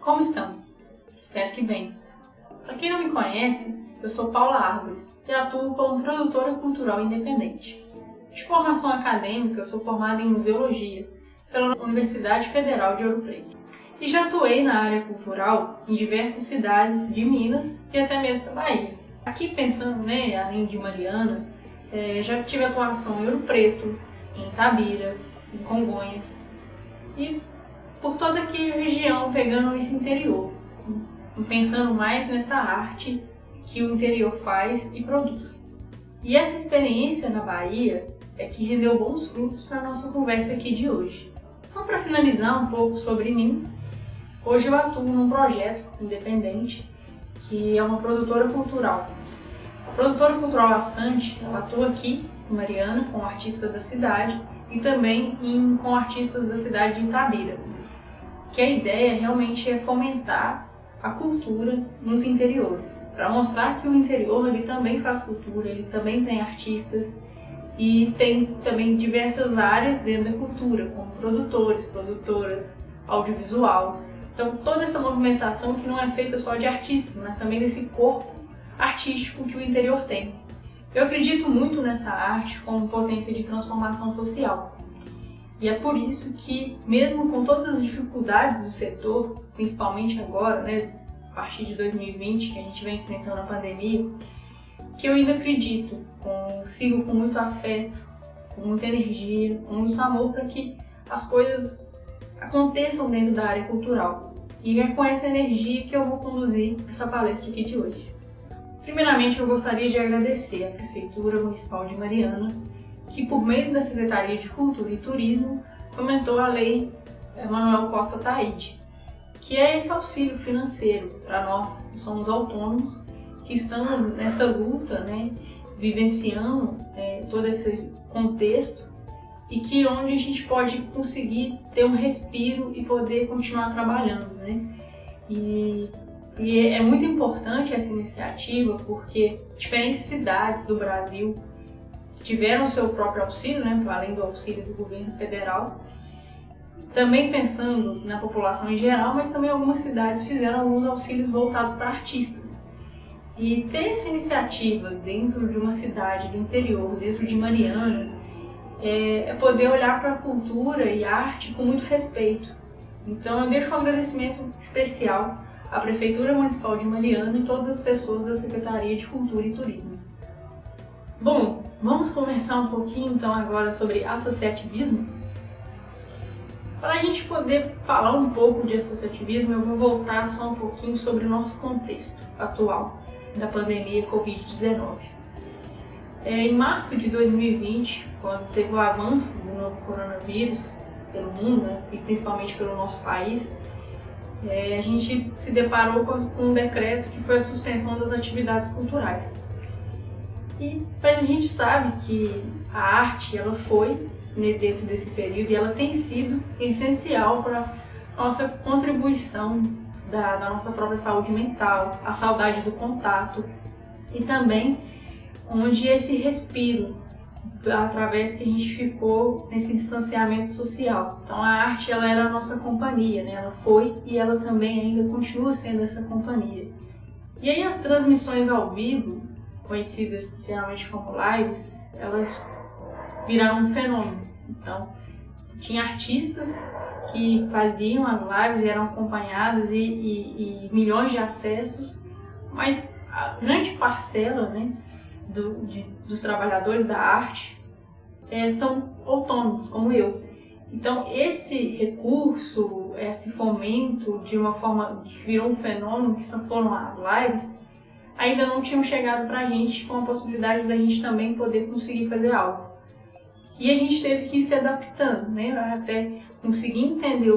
Como estão? Espero que bem. Para quem não me conhece, eu sou Paula Árvores e atuo como produtora cultural independente. De formação acadêmica, eu sou formada em museologia pela Universidade Federal de Ouro Preto. E já atuei na área cultural em diversas cidades de Minas e até mesmo da Bahia. Aqui pensando, além de Mariana, já tive atuação em Ouro Preto, em Itabira, em Congonhas e por toda aqui a região, pegando esse interior, pensando mais nessa arte que o interior faz e produz. E essa experiência na Bahia é que rendeu bons frutos para a nossa conversa aqui de hoje. Só para finalizar um pouco sobre mim, hoje eu atuo num projeto independente que é uma produtora cultural. A produtora cultural Assante, ela atua aqui em Mariana com artistas da cidade e também com artistas da cidade de Itabira. Que a ideia realmente é fomentar a cultura nos interiores, para mostrar que o interior ele também faz cultura, ele também tem artistas e tem também diversas áreas dentro da cultura, como produtores, produtoras, audiovisual. Então toda essa movimentação que não é feita só de artistas, mas também desse corpo artístico que o interior tem. Eu acredito muito nessa arte como potência de transformação social. E é por isso que, mesmo com todas as dificuldades do setor, principalmente agora, a partir de 2020, que a gente vem enfrentando a pandemia, que eu ainda acredito, sigo com muito afeto, com muita energia, com muito amor para que as coisas aconteçam dentro da área cultural. E é com essa energia que eu vou conduzir essa palestra aqui de hoje. Primeiramente, eu gostaria de agradecer à Prefeitura Municipal de Mariana, que por meio da Secretaria de Cultura e Turismo fomentou a Lei Manuel Costa Taide, que é esse auxílio financeiro para nós que somos autônomos, que estamos nessa luta, vivenciando todo esse contexto e que onde a gente pode conseguir ter um respiro e poder continuar trabalhando, E é muito importante essa iniciativa porque diferentes cidades do Brasil tiveram seu próprio auxílio, além do auxílio do governo federal, também pensando na população em geral, mas também algumas cidades fizeram alguns auxílios voltados para artistas. E ter essa iniciativa dentro de uma cidade do interior, dentro de Mariana, é poder olhar para a cultura e a arte com muito respeito. Então eu deixo um agradecimento especial à Prefeitura Municipal de Mariana e todas as pessoas da Secretaria de Cultura e Turismo. Bom, vamos conversar um pouquinho então agora sobre associativismo? Para a gente poder falar um pouco de associativismo, eu vou voltar só um pouquinho sobre o nosso contexto atual da pandemia Covid-19. Em março de 2020, quando teve o avanço do novo coronavírus pelo mundo, e principalmente pelo nosso país, a gente se deparou com um decreto que foi a suspensão das atividades culturais. Mas a gente sabe que a arte ela foi dentro desse período e ela tem sido essencial para a nossa contribuição da nossa própria saúde mental, a saudade do contato e também onde esse respiro através que a gente ficou nesse distanciamento social. Então a arte ela era a nossa companhia, ela foi e ela também ainda continua sendo essa companhia. E aí as transmissões ao vivo, conhecidas geralmente como lives, elas viraram um fenômeno. Então, tinha artistas que faziam as lives e eram acompanhadas e milhões de acessos, mas a grande parcela dos trabalhadores da arte são autônomos, como eu. Então, esse recurso, esse fomento de uma forma que virou um fenômeno, que foram as lives, ainda não tinham chegado para a gente com a possibilidade da gente também poder conseguir fazer algo. E a gente teve que ir se adaptando, até conseguir entender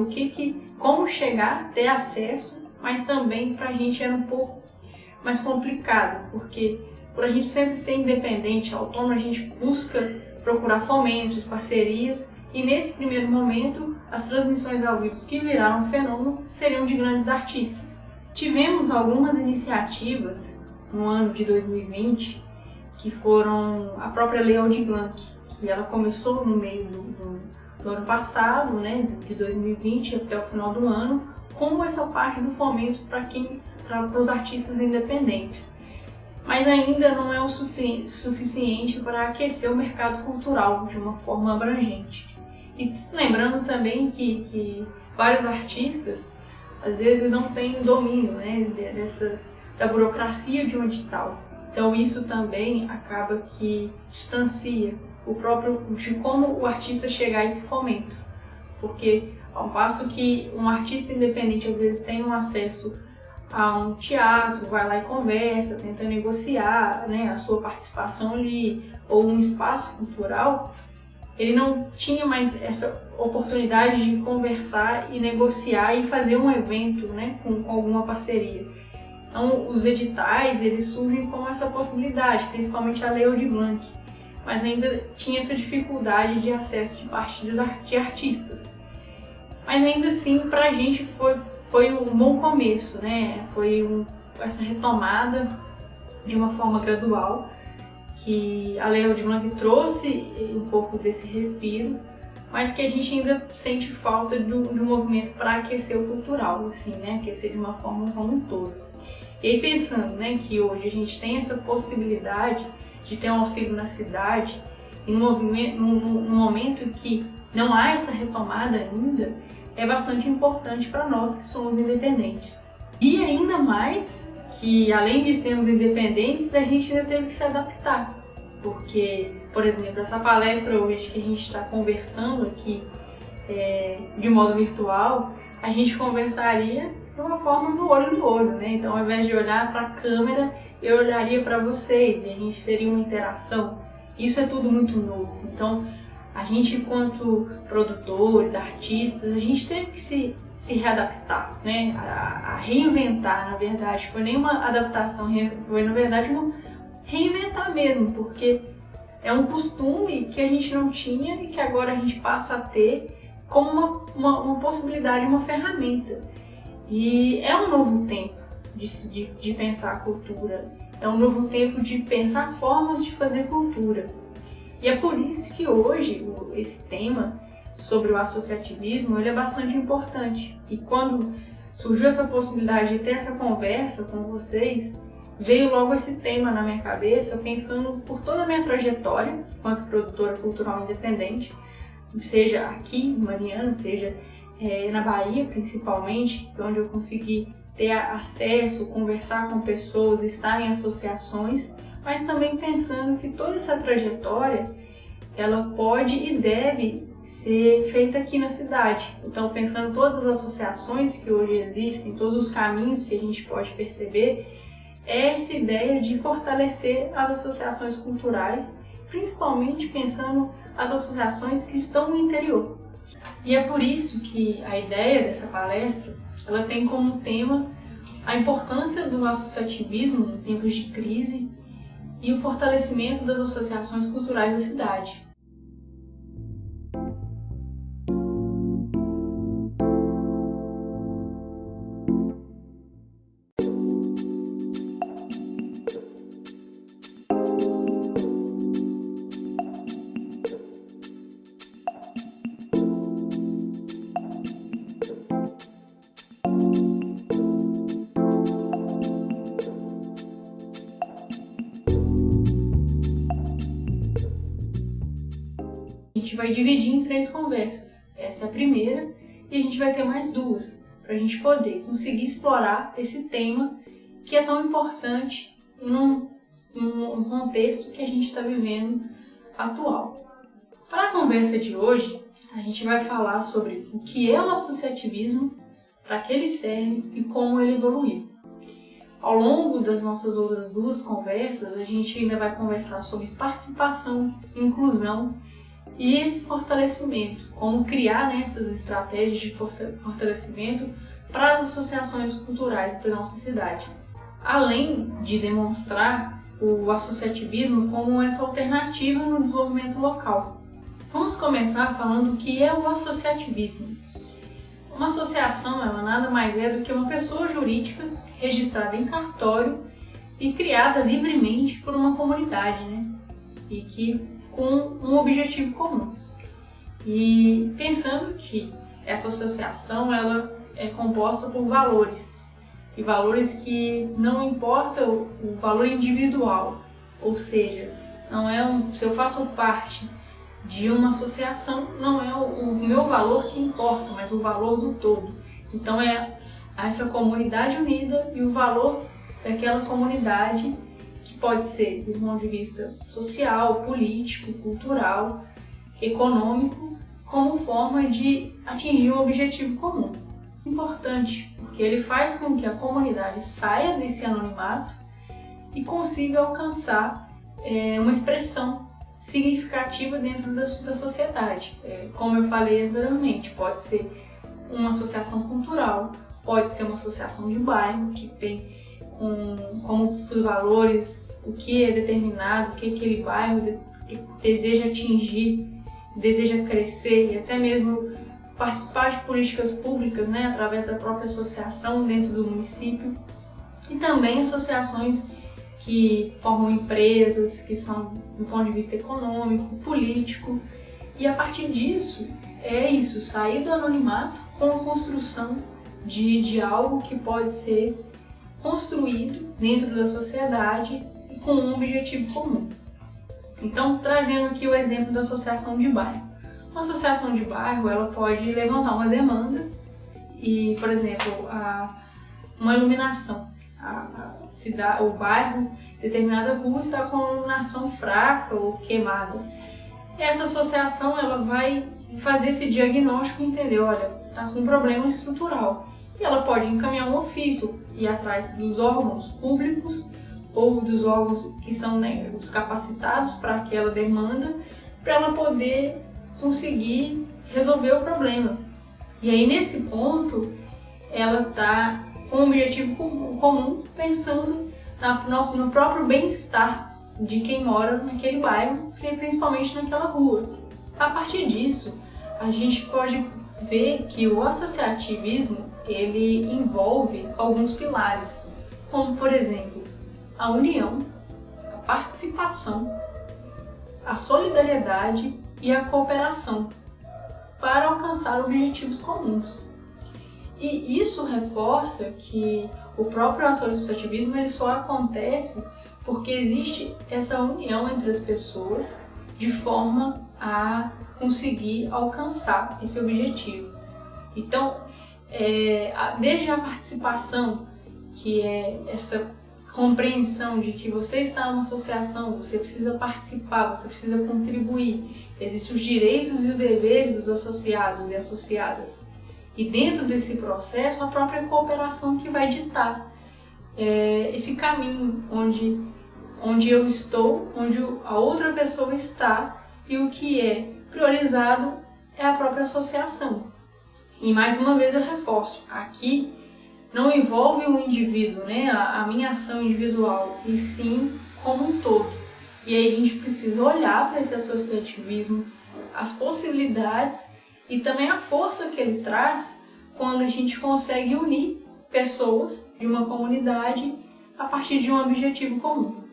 como chegar, ter acesso, mas também para a gente era um pouco mais complicado, porque por a gente sempre ser independente, autônomo, a gente busca procurar fomentos, parcerias, e nesse primeiro momento as transmissões ao vivo que viraram um fenômeno seriam de grandes artistas. Tivemos algumas iniciativas no ano de 2020 que foram a própria Lei Aldir Blanc, que ela começou no meio do ano passado, de 2020 até o final do ano, como essa parte do fomento para os artistas independentes. Mas ainda não é o suficiente para aquecer o mercado cultural de uma forma abrangente. E lembrando também que vários artistas às vezes não têm domínio, né, da burocracia de um edital. Então isso também acaba que distancia de como o artista chegar a esse fomento. Porque ao passo que um artista independente às vezes tem um acesso a um teatro, vai lá e conversa, tenta negociar, né, a sua participação ali, ou um espaço cultural, ele não tinha mais essa oportunidade de conversar e negociar e fazer um evento, né, com alguma parceria. Então, os editais, eles surgem com essa possibilidade, principalmente a Lei Aldir Blanc, mas ainda tinha essa dificuldade de acesso de parte de artistas. Mas ainda assim, para a gente foi um bom começo, né? Foi essa retomada de uma forma gradual, que a Lei Aldir Blanc trouxe um pouco desse respiro, mas que a gente ainda sente falta de um movimento para aquecer o cultural, assim, né? Aquecer de uma forma como um todo. E aí pensando, né, que hoje a gente tem essa possibilidade de ter um auxílio na cidade, e num momento em que não há essa retomada ainda, é bastante importante para nós que somos independentes. E ainda mais que, além de sermos independentes, a gente ainda teve que se adaptar. Porque, por exemplo, essa palestra hoje que a gente está conversando aqui de modo virtual, a gente conversaria de uma forma no olho, né? Então, ao invés de olhar para a câmera, eu olharia para vocês e a gente teria uma interação. Isso é tudo muito novo. Então, a gente, enquanto produtores, artistas, a gente teve que se readaptar, né? A reinventar, na verdade. Foi nem uma adaptação, foi, na verdade, um reinventar mesmo, porque é um costume que a gente não tinha e que agora a gente passa a ter como uma possibilidade, uma ferramenta. E é um novo tempo de pensar a cultura, é um novo tempo de pensar formas de fazer cultura. E é por isso que hoje esse tema sobre o associativismo ele é bastante importante. E quando surgiu essa possibilidade de ter essa conversa com vocês, veio logo esse tema na minha cabeça, pensando por toda a minha trajetória enquanto produtora cultural independente, seja aqui em Mariana, seja na Bahia principalmente, onde eu consegui ter acesso, conversar com pessoas, estar em associações, mas também pensando que toda essa trajetória ela pode e deve ser feita aqui na cidade. Então, pensando em todas as associações que hoje existem, todos os caminhos que a gente pode perceber, é essa ideia de fortalecer as associações culturais, principalmente pensando as associações que estão no interior. E é por isso que a ideia dessa palestra ela tem como tema a importância do associativismo em tempos de crise e o fortalecimento das associações culturais da cidade. A gente vai dividir em 3 conversas. Essa é a primeira e a gente vai ter mais 2 para a gente poder conseguir explorar esse tema que é tão importante num contexto que a gente está vivendo atual. Para a conversa de hoje, a gente vai falar sobre o que é o associativismo, para que ele serve e como ele evoluiu. Ao longo das nossas outras 2 conversas, a gente ainda vai conversar sobre participação, inclusão e esse fortalecimento, como criar essas estratégias de fortalecimento para as associações culturais da nossa cidade. Além de demonstrar o associativismo como essa alternativa no desenvolvimento local. Vamos começar falando o que é o associativismo. Uma associação ela nada mais é do que uma pessoa jurídica registrada em cartório e criada livremente por uma comunidade, né? E que com um objetivo comum. E pensando que essa associação ela é composta por valores, e valores que não importa o valor individual, ou seja, não é se eu faço parte de uma associação, não é o meu valor que importa, mas o valor do todo. Então é essa comunidade unida e o valor daquela comunidade, que pode ser do ponto de vista social, político, cultural, econômico, como forma de atingir um objetivo comum. Importante, porque ele faz com que a comunidade saia desse anonimato e consiga alcançar uma expressão significativa dentro da sociedade. Como eu falei anteriormente, pode ser uma associação cultural, pode ser uma associação de bairro, que tem como os valores, o que é determinado, o que aquele bairro deseja atingir, deseja crescer, e até mesmo participar de políticas públicas, né, através da própria associação dentro do município. E também associações que formam empresas, que são do ponto de vista econômico, político, e a partir disso, sair do anonimato com a construção de algo que pode ser construído dentro da sociedade e com um objetivo comum. Então, trazendo aqui o exemplo da associação de bairro. Uma associação de bairro, ela pode levantar uma demanda e, por exemplo, uma iluminação. O bairro, determinada rua está com iluminação fraca ou queimada. Essa associação, ela vai fazer esse diagnóstico e entender, olha, está com um problema estrutural. E ela pode encaminhar um ofício, ir atrás dos órgãos públicos ou dos órgãos que são, né, os capacitados para aquela demanda, para ela poder conseguir resolver o problema. E aí, nesse ponto, ela está com um objetivo comum, pensando no próprio bem-estar de quem mora naquele bairro, principalmente naquela rua. A partir disso, a gente pode ver que o associativismo, ele envolve alguns pilares, como, por exemplo, a união, a participação, a solidariedade e a cooperação para alcançar objetivos comuns. E isso reforça que o próprio associativismo ele só acontece porque existe essa união entre as pessoas de forma a conseguir alcançar esse objetivo. Então, desde a participação, que é essa compreensão de que você está numa associação, você precisa participar, você precisa contribuir. Existem os direitos e os deveres dos associados e associadas. E dentro desse processo, a própria cooperação que vai ditar esse caminho onde eu estou, onde a outra pessoa está, e o que é priorizado é a própria associação. E mais uma vez eu reforço, aqui não envolve o indivíduo, né, a minha ação individual, e sim como um todo. E aí a gente precisa olhar para esse associativismo, as possibilidades e também a força que ele traz quando a gente consegue unir pessoas de uma comunidade a partir de um objetivo comum.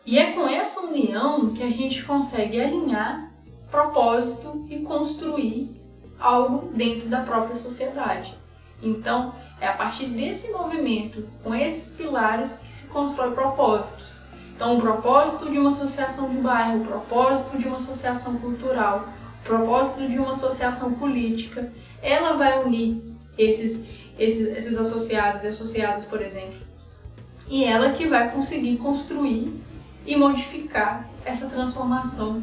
E é com essa união que a gente consegue alinhar propósito e construir algo dentro da própria sociedade. Então, é a partir desse movimento, com esses pilares, que se constrói propósitos. Então, o propósito de uma associação de bairro, o propósito de uma associação cultural, o propósito de uma associação política, ela vai unir esses associados e associadas, por exemplo. E ela que vai conseguir construir e modificar essa transformação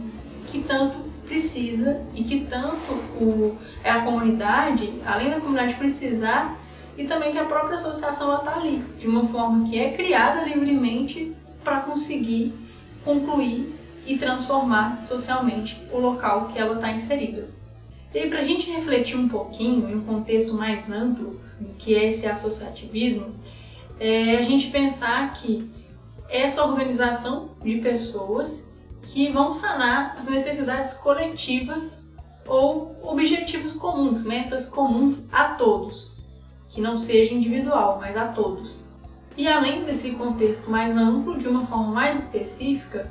que tanto precisa e que tanto a comunidade, além da comunidade precisar, e também que a própria associação está ali, de uma forma que é criada livremente para conseguir concluir e transformar socialmente o local que ela está inserida. E aí, para a gente refletir um pouquinho em um contexto mais amplo, que é esse associativismo, a gente pensar que essa organização de pessoas que vão sanar as necessidades coletivas ou objetivos comuns, metas comuns a todos, que não seja individual, mas a todos. E além desse contexto mais amplo, de uma forma mais específica,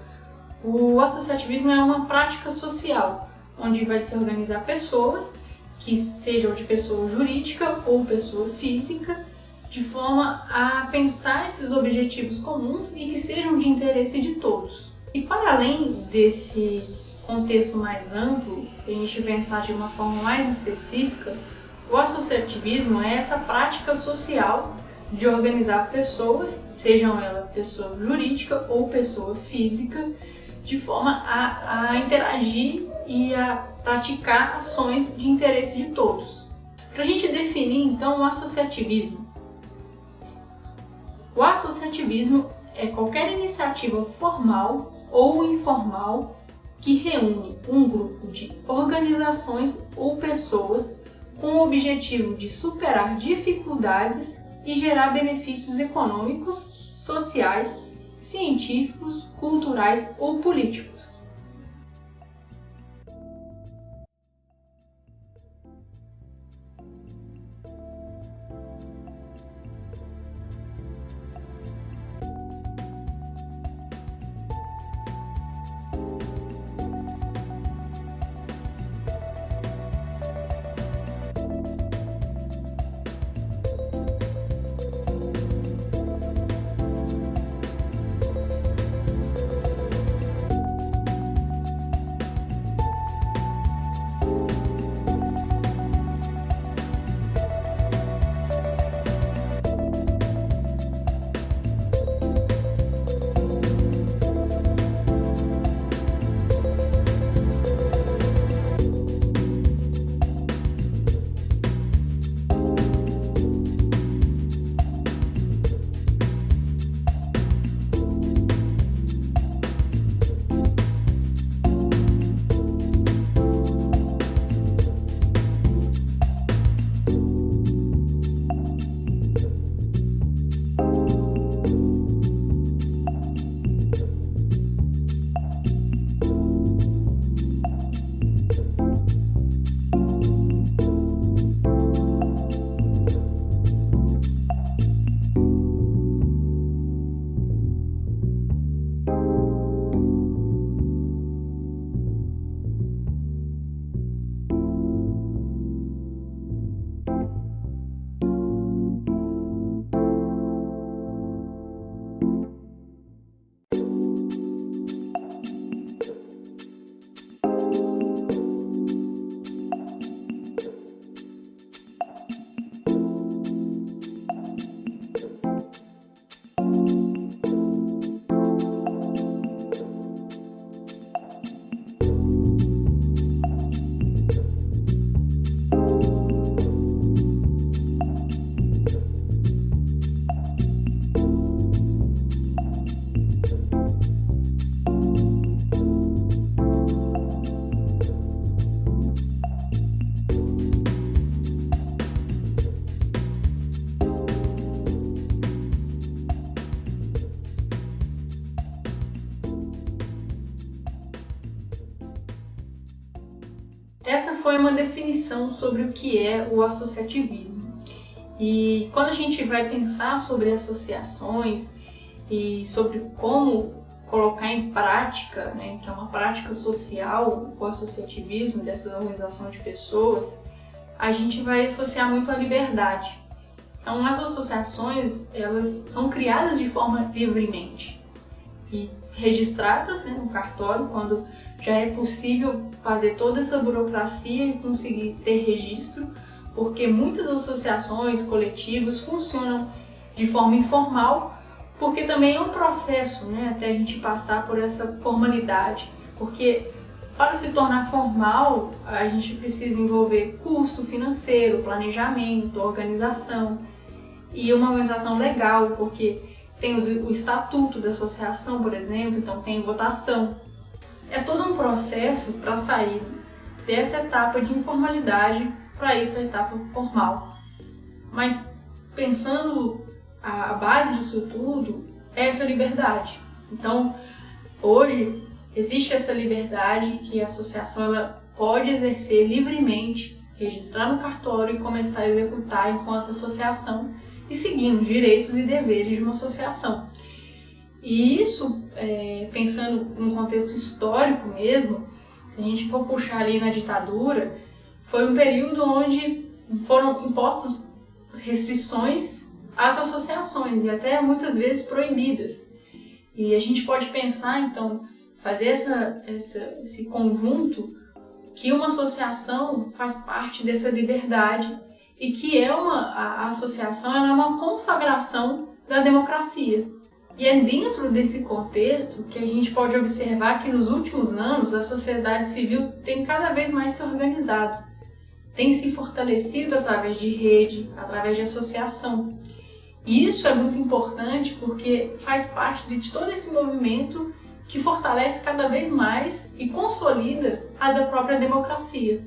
o associativismo é uma prática social, onde vai se organizar pessoas que seja de pessoa jurídica ou pessoa física, de forma a pensar esses objetivos comuns e que sejam de interesse de todos. E para além desse contexto mais amplo, a gente pensar de uma forma mais específica, o associativismo é essa prática social de organizar pessoas, sejam elas pessoa jurídica ou pessoa física, de forma a interagir e a praticar ações de interesse de todos. Para a gente definir então o associativismo. O associativismo é qualquer iniciativa formal ou informal que reúne um grupo de organizações ou pessoas com o objetivo de superar dificuldades e gerar benefícios econômicos, sociais, científicos, culturais ou políticos. Essa foi uma definição sobre o que é o associativismo. E quando a gente vai pensar sobre associações e sobre como colocar em prática, né, que é uma prática social, o associativismo dessa organização de pessoas, a gente vai associar muito à liberdade. Então, as associações, elas são criadas de forma livremente e registradas, né, no cartório, quando já é possível fazer toda essa burocracia e conseguir ter registro, porque muitas associações, coletivos funcionam de forma informal, porque também é um processo, né, até a gente passar por essa formalidade, porque para se tornar formal, a gente precisa envolver custo financeiro, planejamento, organização, e uma organização legal, porque tem o estatuto da associação, por exemplo, então tem votação. É todo um processo para sair dessa etapa de informalidade para ir para a etapa formal. Mas pensando a base disso tudo é essa liberdade. Então, hoje existe essa liberdade que a associação ela pode exercer livremente, registrar no cartório e começar a executar enquanto associação e seguindo os direitos e deveres de uma associação. E isso, pensando num contexto histórico mesmo, se a gente for puxar ali na ditadura, foi um período onde foram impostas restrições às associações e até muitas vezes proibidas. E a gente pode pensar, então, fazer esse conjunto que uma associação faz parte dessa liberdade e que a associação é uma consagração da democracia. E é dentro desse contexto que a gente pode observar que nos últimos anos a sociedade civil tem cada vez mais se organizado, tem se fortalecido através de rede, através de associação. E isso é muito importante porque faz parte de todo esse movimento que fortalece cada vez mais e consolida a da própria democracia.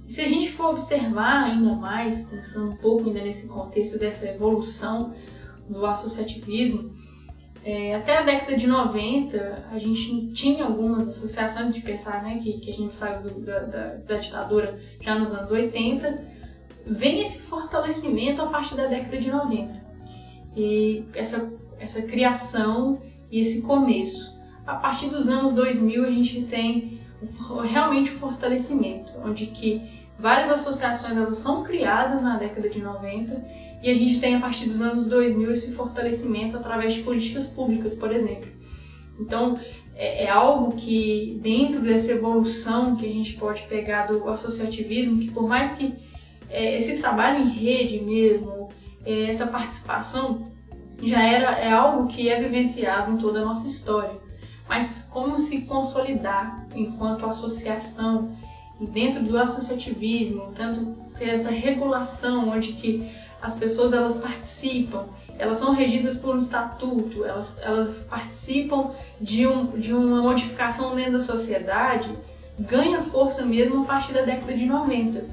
E se a gente for observar ainda mais, pensando um pouco ainda nesse contexto dessa evolução do associativismo, até a década de 90 a gente tinha algumas associações de pensar, né, que a gente saiu da ditadura já nos anos 80, vem esse fortalecimento a partir da década de 90. E essa criação e esse começo. A partir dos anos 2000 a gente tem realmente o fortalecimento, onde que várias associações elas são criadas na década de 90 e a gente tem a partir dos anos 2000 esse fortalecimento através de políticas públicas, por exemplo. Então é algo que dentro dessa evolução que a gente pode pegar do associativismo, que por mais que esse trabalho em rede mesmo, essa participação é algo que é vivenciado em toda a nossa história. Mas como se consolidar enquanto associação e dentro do associativismo, tanto que essa regulação onde que as pessoas elas participam, elas são regidas por um estatuto, elas participam de uma modificação dentro da sociedade, ganha força mesmo a partir da década de 90,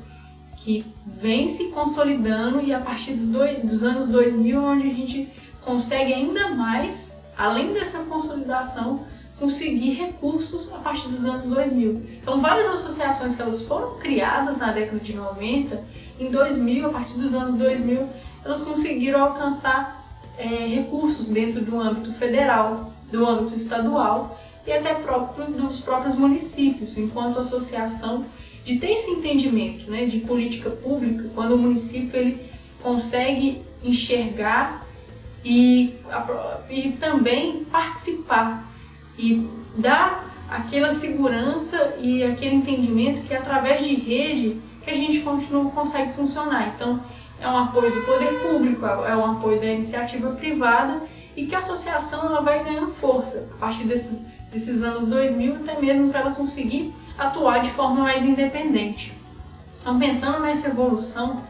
que vem se consolidando e a partir dos anos 2000 onde a gente consegue ainda mais, além dessa consolidação, conseguir recursos a partir dos anos 2000. Então, várias associações que elas foram criadas na década de 90, em 2000, a partir dos anos 2000, elas conseguiram alcançar recursos dentro do âmbito federal, do âmbito estadual e até dos próprios municípios, enquanto associação, de ter esse entendimento, né, de política pública, quando o município ele consegue enxergar e também participar e dar aquela segurança e aquele entendimento que através de rede que a gente consegue funcionar. Então é um apoio do poder público, é um apoio da iniciativa privada e que a associação ela vai ganhando força a partir desses anos 2000 até mesmo para ela conseguir atuar de forma mais independente. Então pensando nessa evolução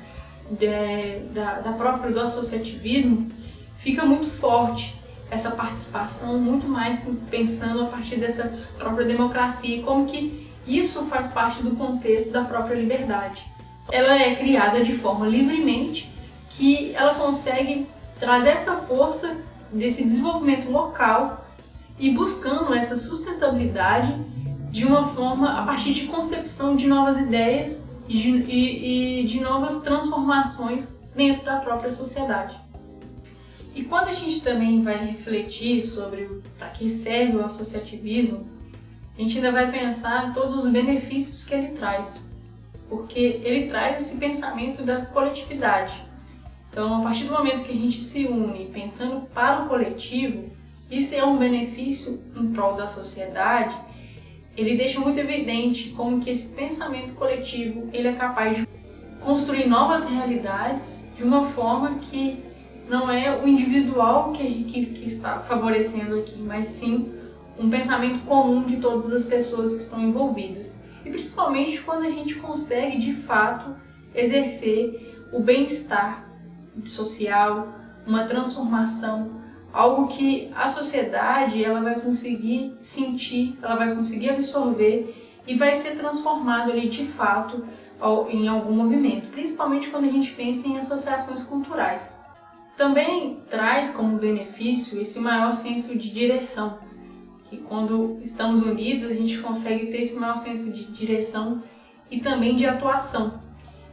do associativismo, fica muito forte essa participação, muito mais pensando a partir dessa própria democracia e como que isso faz parte do contexto da própria liberdade. Ela é criada de forma livremente, que ela consegue trazer essa força desse desenvolvimento local e buscando essa sustentabilidade de uma forma a partir de concepção de novas ideias e de novas transformações dentro da própria sociedade. E quando a gente também vai refletir sobre para que serve o associativismo, a gente ainda vai pensar em todos os benefícios que ele traz, porque ele traz esse pensamento da coletividade. Então, a partir do momento que a gente se une pensando para o coletivo, isso é um benefício em prol da sociedade, ele deixa muito evidente como que esse pensamento coletivo ele é capaz de construir novas realidades de uma forma que não é o individual que está favorecendo aqui, mas sim um pensamento comum de todas as pessoas que estão envolvidas. E principalmente quando a gente consegue, de fato, exercer o bem-estar social, uma transformação, algo que a sociedade ela vai conseguir sentir, ela vai conseguir absorver e vai ser transformado ali de fato em algum movimento, principalmente quando a gente pensa em associações culturais. Também traz como benefício esse maior senso de direção, que quando estamos unidos a gente consegue ter esse maior senso de direção e também de atuação.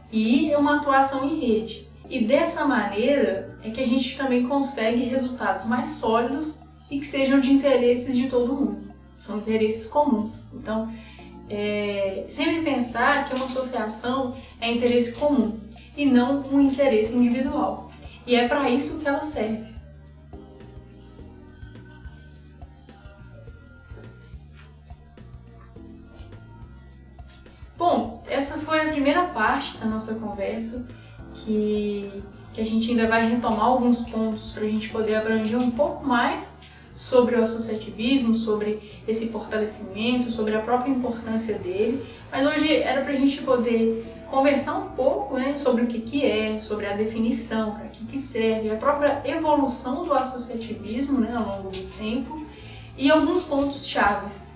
E é uma atuação em rede. E dessa maneira é que a gente também consegue resultados mais sólidos e que sejam de interesses de todo mundo. São interesses comuns. Então, sempre pensar que uma associação é interesse comum e não um interesse individual. E é para isso que ela serve. Bom, essa foi a primeira parte da nossa conversa, que a gente ainda vai retomar alguns pontos para a gente poder abranger um pouco mais sobre o associativismo, sobre esse fortalecimento, sobre a própria importância dele. Mas hoje era para a gente poder conversar um pouco, né, sobre o que é, sobre a definição, para que serve, a própria evolução do associativismo, né, ao longo do tempo e alguns pontos chaves.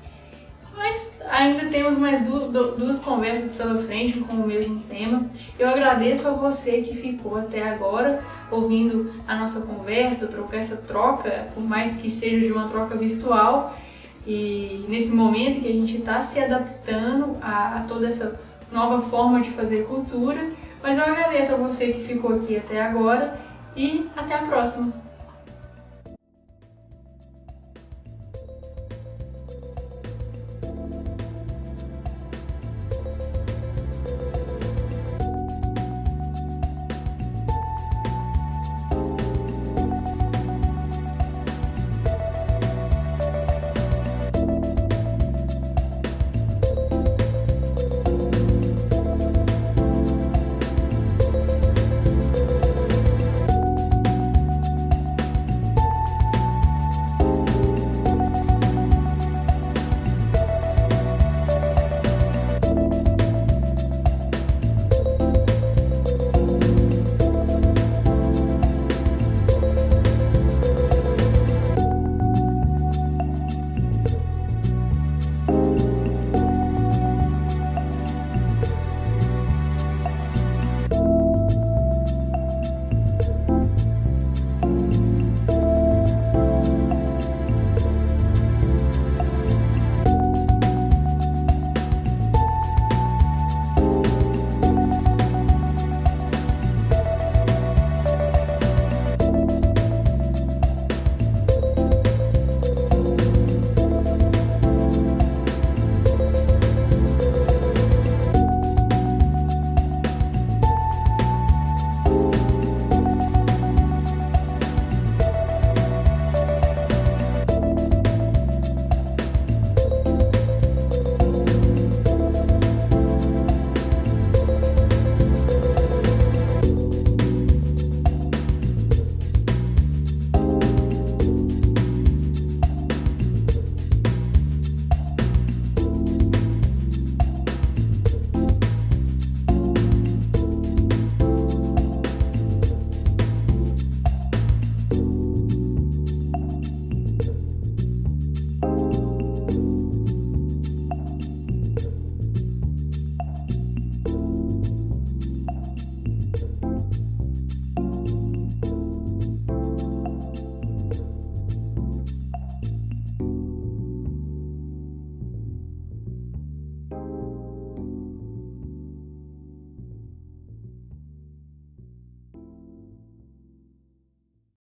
Mas ainda temos mais duas conversas pela frente com o mesmo tema. Eu agradeço a você que ficou até agora ouvindo a nossa conversa, essa troca, por mais que seja de uma troca virtual, e nesse momento que a gente está se adaptando a toda essa nova forma de fazer cultura. Mas eu agradeço a você que ficou aqui até agora e até a próxima!